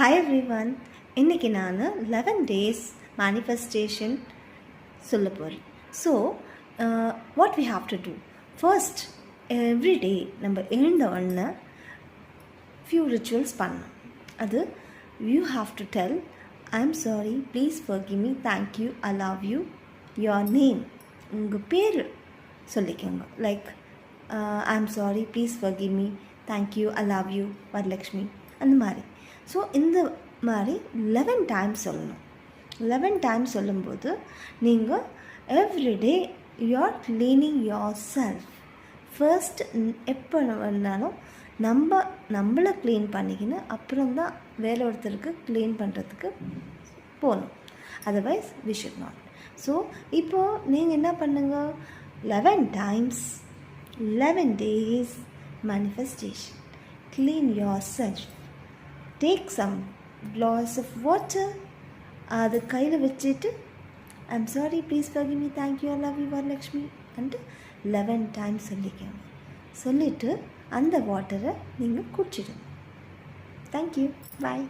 Hi everyone. இன்னைக்கு நான் 11 days manifestation சொல்ல போகிறேன். So what we have to do first, every day நம்ம எழுந்த உடனே ஃபியூ ரிச்சுவல்ஸ் பண்ணணும். அது you have to tell I am sorry, please forgive me, thank you, I love you, your name, உங்கள் பேர் சொல்லிக்கோங்க. Like I am sorry, please forgive me, thank you, I love you, Varalakshmi, அந்த மாதிரி. ஸோ இந்த மாதிரி 11 டைம்ஸ் சொல்லணும். 11 டைம்ஸ் சொல்லும்போது நீங்கள் everyday you are cleaning your self. First எப்போ வந்தாலும் நம்மளை க்ளீன் பண்ணிக்கின்னு அப்புறம்தான் வேலை ஒருத்தருக்கு க்ளீன் பண்ணுறதுக்கு போகணும். Otherwise we should not. So இப்போது நீங்கள் என்ன பண்ணுங்கள், 11 times 11 days manifestation. Clean yourself. Take some glass of water. அது கையில் வச்சுட்டு I'm sorry, please forgive me, thank you, I love you, Varalakshmi and 11 times சொல்லிக்கோங்க. சொல்லிவிட்டு அந்த வாட்டரை நீங்கள் குடிச்சிடுங்க. தேங்க்யூ, பாய்.